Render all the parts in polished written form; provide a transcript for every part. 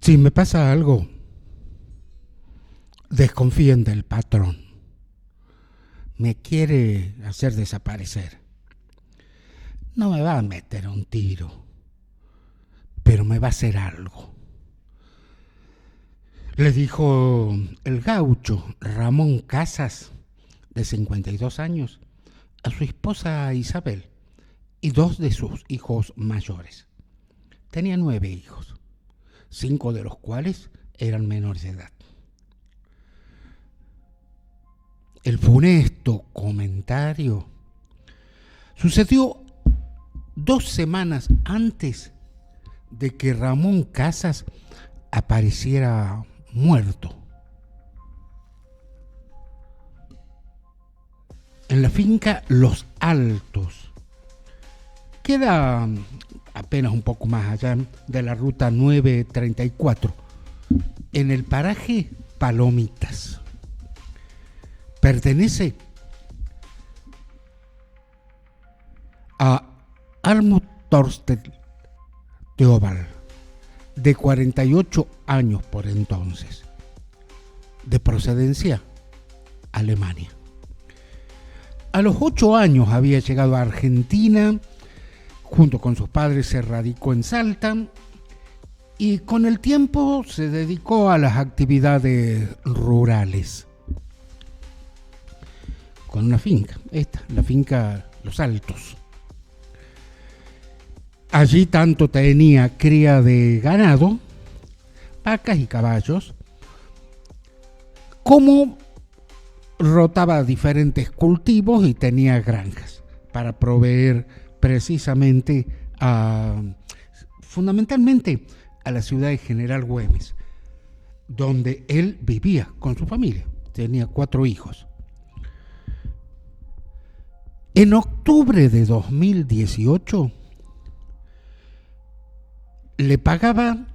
Si me pasa algo, desconfíen del patrón. Me quiere hacer desaparecer. No me va a meter un tiro, pero me va a hacer algo. Le dijo el gaucho Ramón Casas, de 52 años, a su esposa Isabel y dos de sus hijos mayores. Tenía 9 hijos, 5 de los cuales eran menores de edad. El funesto comentario sucedió 2 semanas antes de que Ramón Casas apareciera muerto en la finca Los Altos. Queda apenas un poco más allá de la ruta 934, en el paraje Palomitas. Pertenece a Almut Torsten Theobald, de 48 años por entonces, de procedencia Alemania. A los 8 años había llegado a Argentina, junto con sus padres se radicó en Salta y con el tiempo se dedicó a las actividades rurales. Con una finca, la finca Los Altos. Allí tanto tenía cría de ganado, vacas y caballos, como rotaba diferentes cultivos y tenía granjas para proveer precisamente fundamentalmente a la ciudad de General Güemes, donde él vivía con su familia. Tenía 4 hijos. En octubre de 2018 le pagaba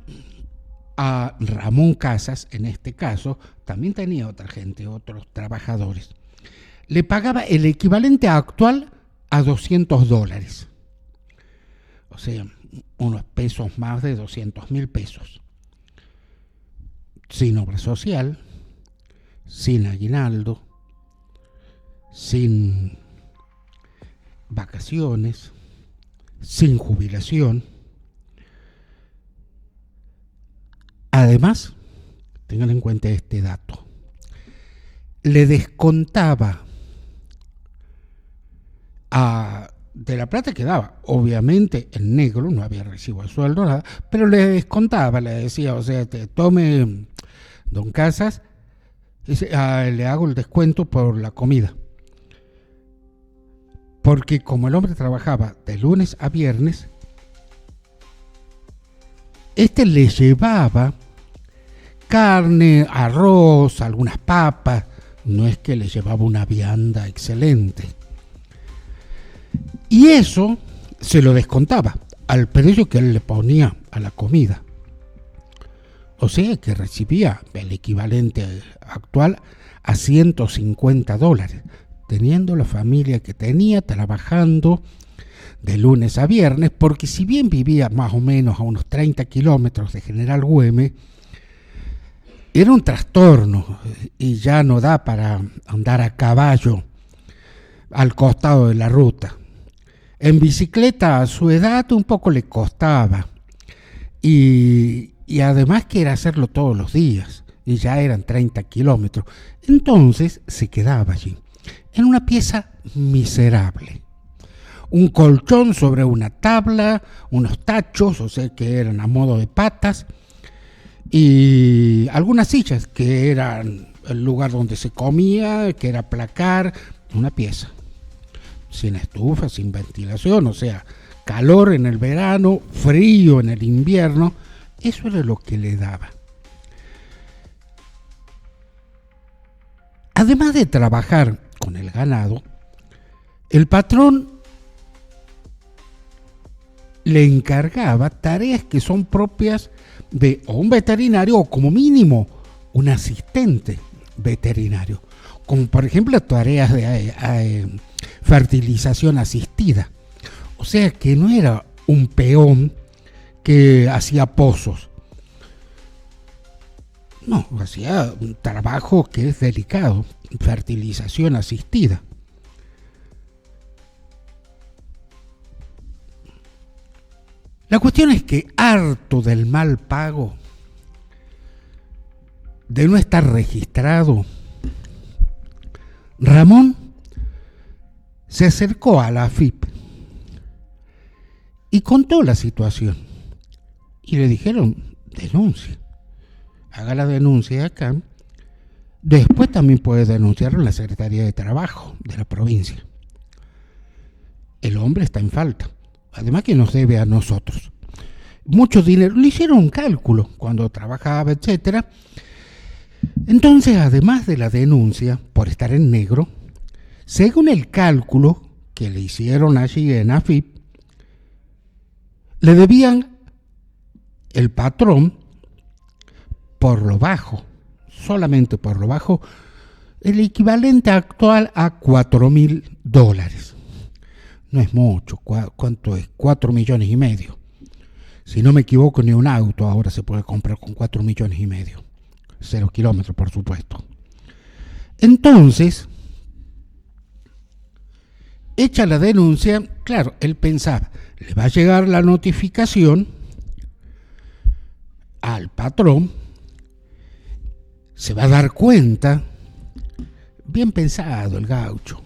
a Ramón Casas, en este caso, también tenía otra gente, otros trabajadores, le pagaba el equivalente actual a $200, o sea, unos pesos más de 200.000 pesos, sin obra social, sin aguinaldo, sin vacaciones, sin jubilación. Además, tengan en cuenta este dato, le descontaba de la plata que daba, obviamente en negro, no había recibo de sueldo, nada, pero le descontaba, le decía, o sea, tome don Casas, le hago el descuento por la comida. Porque como el hombre trabajaba de lunes a viernes, le llevaba carne, arroz, algunas papas, no es que le llevaba una vianda excelente. Y eso se lo descontaba al precio que él le ponía a la comida. O sea que recibía el equivalente actual a $150, teniendo la familia que tenía, trabajando de lunes a viernes, porque si bien vivía más o menos a unos 30 kilómetros de General Güemes, era un trastorno y ya no da para andar a caballo al costado de la ruta. En bicicleta a su edad un poco le costaba y además que era hacerlo todos los días y ya eran 30 kilómetros. Entonces se quedaba allí, en una pieza miserable. Un colchón sobre una tabla, unos tachos, o sea que eran a modo de patas, y algunas sillas que eran el lugar donde se comía, que era placar, una pieza sin estufa, sin ventilación, o sea, calor en el verano, frío en el invierno. Eso era lo que le daba. Además de trabajar con el ganado, el patrón le encargaba tareas que son propias de un veterinario o como mínimo un asistente veterinario, como por ejemplo tareas de fertilización asistida. O sea que no era un peón que hacía pozos, No, hacía un trabajo que es delicado, fertilización asistida. La cuestión es que, harto del mal pago, de no estar registrado, Ramón se acercó a la AFIP y contó la situación. Y le dijeron, denuncie, haga la denuncia acá. Después también puede denunciarlo en la Secretaría de Trabajo de la provincia. El hombre está en falta. Además que nos debe a nosotros mucho dinero. Le hicieron un cálculo cuando trabajaba, etcétera. Entonces, además de la denuncia por estar en negro, según el cálculo que le hicieron allí en AFIP, le debían el patrón por lo bajo, solamente por lo bajo, el equivalente actual a $4.000. No es mucho. ¿Cuánto es? 4,5 millones. Si no me equivoco, ni un auto ahora se puede comprar con 4,5 millones. 0 kilómetros, por supuesto. Entonces, hecha la denuncia, claro, él pensaba, le va a llegar la notificación al patrón, se va a dar cuenta, bien pensado el gaucho,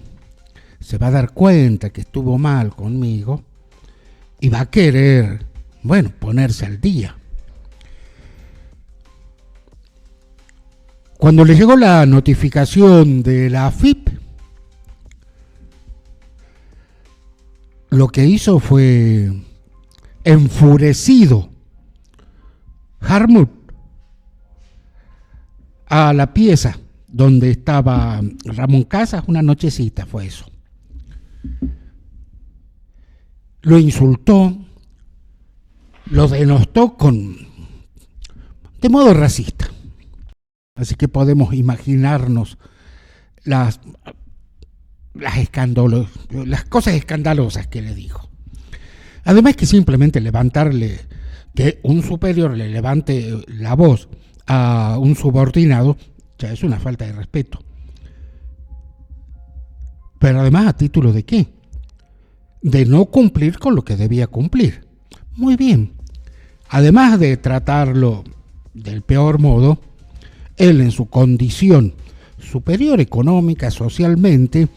se va a dar cuenta que estuvo mal conmigo y va a querer, bueno, ponerse al día. Cuando le llegó la notificación de la AFIP, lo que hizo fue, enfurecido, Harmut, a la pieza donde estaba Ramón Casas, una nochecita fue eso. Lo insultó, lo denostó de modo racista. Así que podemos imaginarnos las cosas escandalosas que le dijo. Además que simplemente que un superior le levante la voz a un subordinado, ya es una falta de respeto. Pero además, ¿a título de qué? De no cumplir con lo que debía cumplir. Muy bien. Además de tratarlo del peor modo, él en su condición superior económica, socialmente,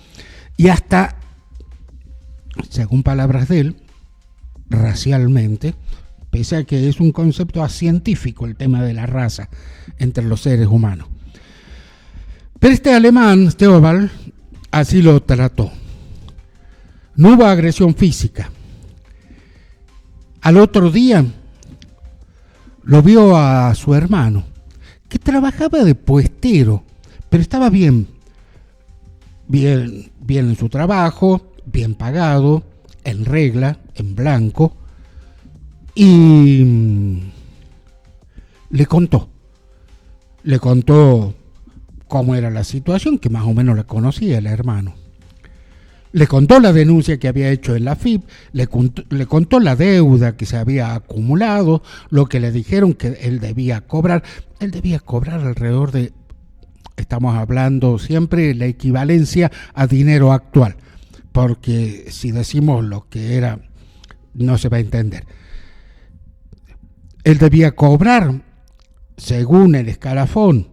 y hasta, según palabras de él, racialmente, pese a que es un concepto científico el tema de la raza entre los seres humanos. Pero este alemán, Theobald, así lo trató. No hubo agresión física. Al otro día lo vio a su hermano, que trabajaba de puestero, pero estaba bien en su trabajo, bien pagado, en regla, en blanco, y le contó cómo era la situación, que más o menos la conocía el hermano. Le contó la denuncia que había hecho en la FIP, le contó la deuda que se había acumulado, lo que le dijeron que él debía cobrar. Él debía cobrar alrededor de, estamos hablando siempre la equivalencia a dinero actual, porque si decimos lo que era, no se va a entender. Él debía cobrar, según el escalafón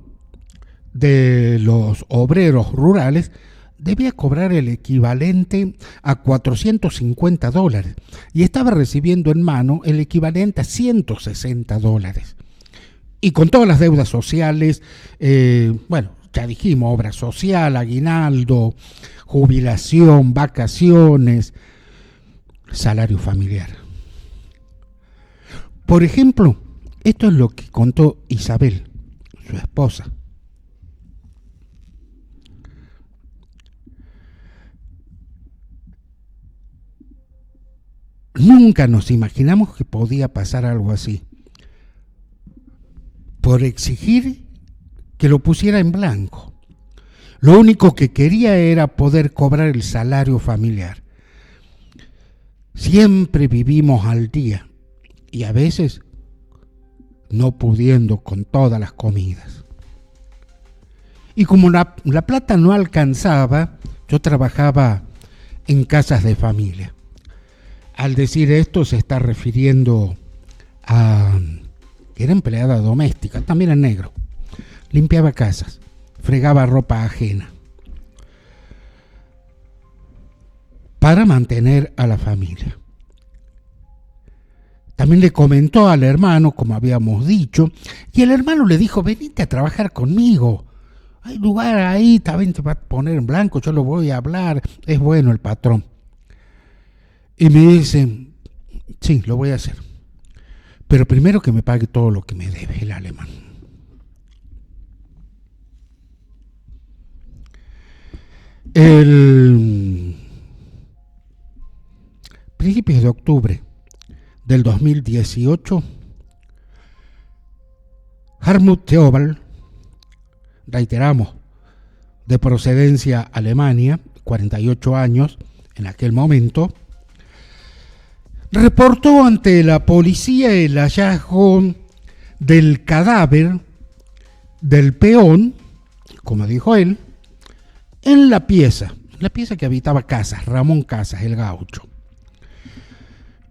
de los obreros rurales, debía cobrar el equivalente a $450 y estaba recibiendo en mano el equivalente a $160. Y con todas las deudas sociales, ya dijimos, obra social, aguinaldo, jubilación, vacaciones, salario familiar. Por ejemplo, esto es lo que contó Isabel, su esposa. Nunca nos imaginamos que podía pasar algo así. Por exigir que lo pusiera en blanco. Lo único que quería era poder cobrar el salario familiar. Siempre vivimos al día y a veces no pudiendo con todas las comidas. Y como la plata no alcanzaba, yo trabajaba en casas de familia. Al decir esto se está refiriendo a que era empleada doméstica, también en negro. Limpiaba casas, fregaba ropa ajena para mantener a la familia. También le comentó al hermano, como habíamos dicho, y el hermano le dijo: venite a trabajar conmigo. Hay lugar ahí, también te va a poner en blanco, yo lo voy a hablar, es bueno el patrón. Y me dicen: sí, lo voy a hacer, pero primero que me pague todo lo que me debe el alemán. El principios de octubre del 2018, Hartmut Theobald, reiteramos, de procedencia Alemania, 48 años en aquel momento, reportó ante la policía el hallazgo del cadáver del peón, como dijo él, en la pieza que habitaba Casas, Ramón Casas, el gaucho.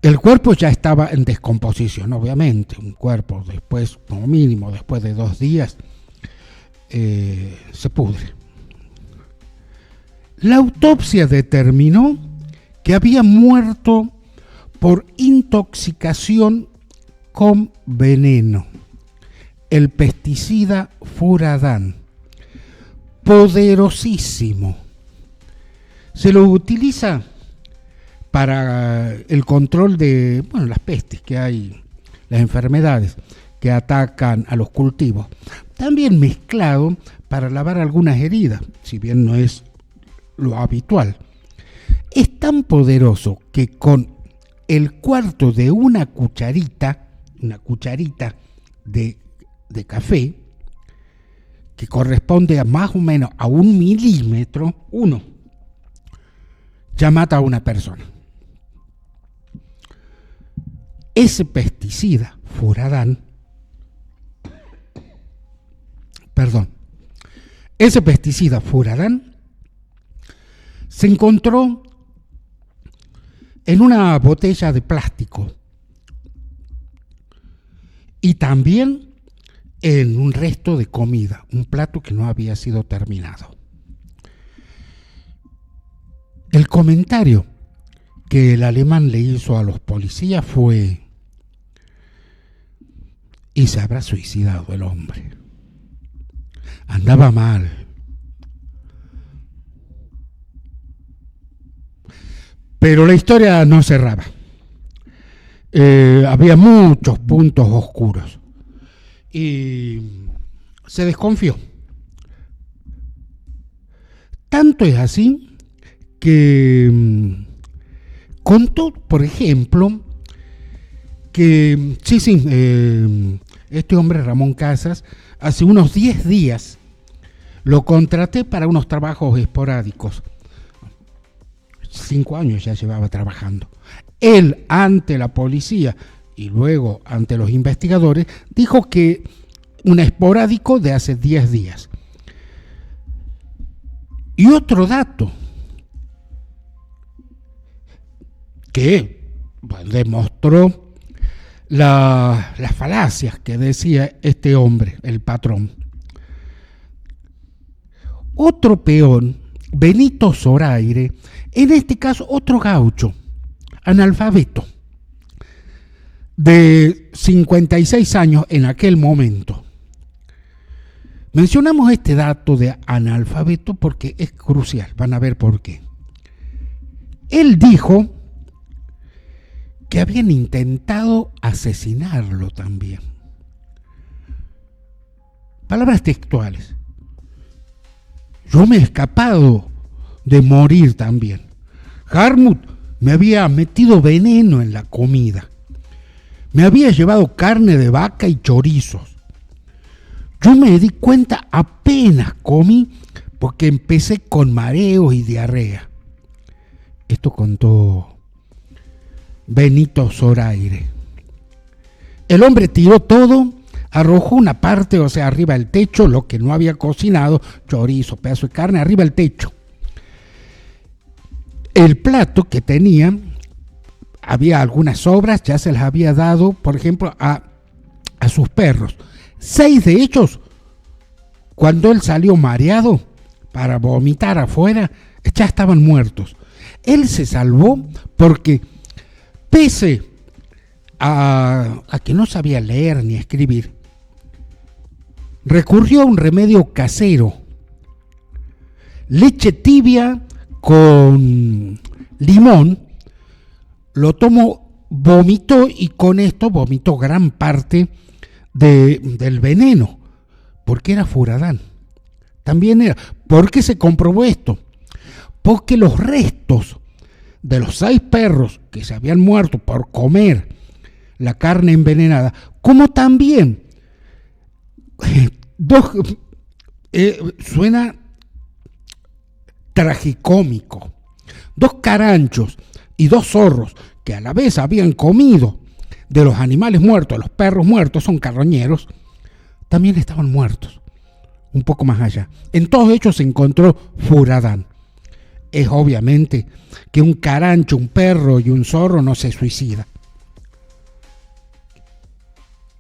El cuerpo ya estaba en descomposición, obviamente. Un cuerpo después, como mínimo, después de 2 días, se pudre. La autopsia determinó que había muerto por intoxicación con veneno, el pesticida furadán, poderosísimo. Se lo utiliza para el control de las pestes que hay, las enfermedades que atacan a los cultivos. También mezclado para lavar algunas heridas, si bien no es lo habitual. Es tan poderoso que con el cuarto de una cucharita de café, que corresponde a más o menos a 1 milímetro, ya mata a una persona. Ese pesticida furadán, se encontró en una botella de plástico y también en un resto de comida, un plato que no había sido terminado. El comentario que el alemán le hizo a los policías fue: y se habrá suicidado el hombre. Andaba mal. Pero la historia no cerraba. Había muchos puntos oscuros. Y se desconfió. Tanto es así que contó, por ejemplo, que este hombre, Ramón Casas, hace unos 10 días lo contraté para unos trabajos esporádicos. 5 años ya llevaba trabajando. Él, ante la policía y luego ante los investigadores, dijo que un esporádico de hace 10 días. Y otro dato que demostró las falacias que decía este hombre, el patrón. Otro peón, Benito Zoraire, en este caso otro gaucho, analfabeto, de 56 años en aquel momento. Mencionamos este dato de analfabeto porque es crucial, van a ver por qué. Él dijo que habían intentado asesinarlo también. Palabras textuales: yo me he escapado de morir también. Hartmut me había metido veneno en la comida. Me había llevado carne de vaca y chorizos. Yo me di cuenta apenas comí porque empecé con mareos y diarrea. Esto contó Benito Zoraire. El hombre tiró todo arrojó una parte, o sea, arriba del techo, lo que no había cocinado, chorizo, pedazo de carne, arriba del techo. El plato que tenía, había algunas sobras, ya se las había dado, por ejemplo, a sus perros. 6 de ellos, cuando él salió mareado para vomitar afuera, ya estaban muertos. Él se salvó porque, pese a que no sabía leer ni escribir, recurrió a un remedio casero: leche tibia con limón, lo tomó, vomitó, y con esto vomitó gran parte del veneno, porque era furadán. También era. ¿Por qué se comprobó esto? Porque los restos de los 6 perros que se habían muerto por comer la carne envenenada, como también suena tragicómico, 2 caranchos y 2 zorros que a la vez habían comido de los animales muertos, los perros muertos, son carroñeros, también estaban muertos, un poco más allá. En todos ellos se encontró furadán. Es obviamente que un carancho, un perro y un zorro no se suicida.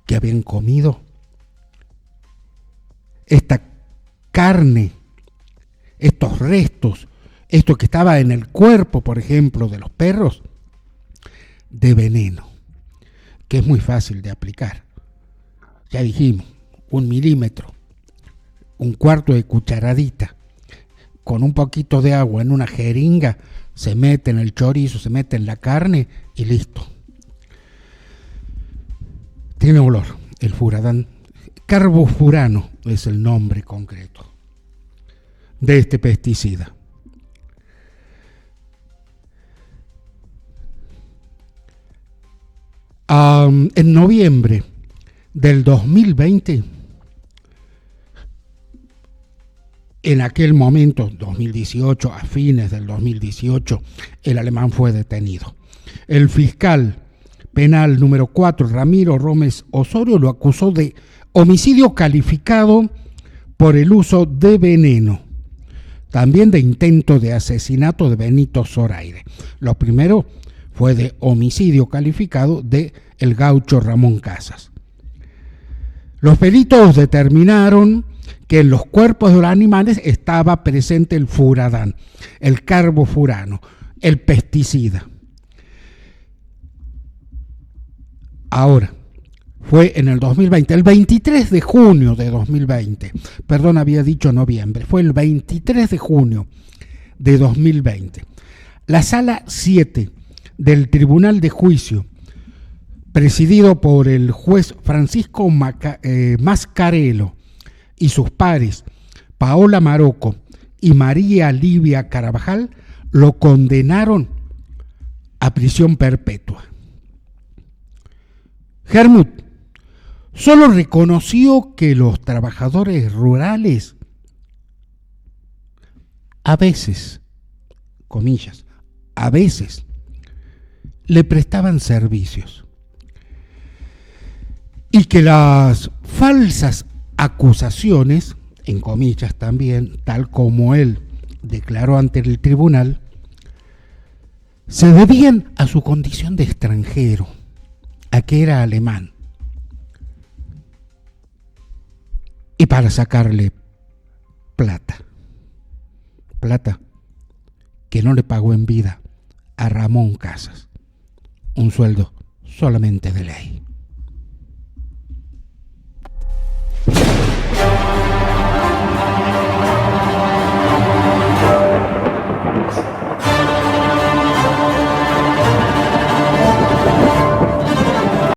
¿Qué habían comido? Esta carne, estos restos, esto que estaba en el cuerpo, por ejemplo, de los perros, de veneno, que es muy fácil de aplicar. Ya dijimos, 1 milímetro, 1/4 de cucharadita, con un poquito de agua en una jeringa, se mete en el chorizo, se mete en la carne y listo. Tiene olor, el furadán. Carbofurano es el nombre concreto de este pesticida. En noviembre del 2020, en aquel momento, 2018, a fines del 2018, el alemán fue detenido. El fiscal penal número 4, Ramiro Rómez Osorio, lo acusó de homicidio calificado por el uso de veneno, también de intento de asesinato de Benito Zoraire. Lo primero fue de homicidio calificado de el gaucho Ramón Casas. Los peritos determinaron que en los cuerpos de los animales estaba presente el furadán, el carbofurano, el pesticida. Ahora, fue en el 2020, el 23 de junio de 2020, perdón, había dicho noviembre, fue el 23 de junio de 2020. La sala 7 del Tribunal de Juicio, presidido por el juez Francisco Mascarello y sus pares Paola Marocco y María Livia Carabajal, lo condenaron a prisión perpetua. Helmut solo reconoció que los trabajadores rurales a veces, comillas, a veces le prestaban servicios, y que las falsas acusaciones, en comillas también, tal como él declaró ante el tribunal, se debían a su condición de extranjero, a que era alemán, y para sacarle plata que no le pagó en vida a Ramón Casas, un sueldo solamente de ley.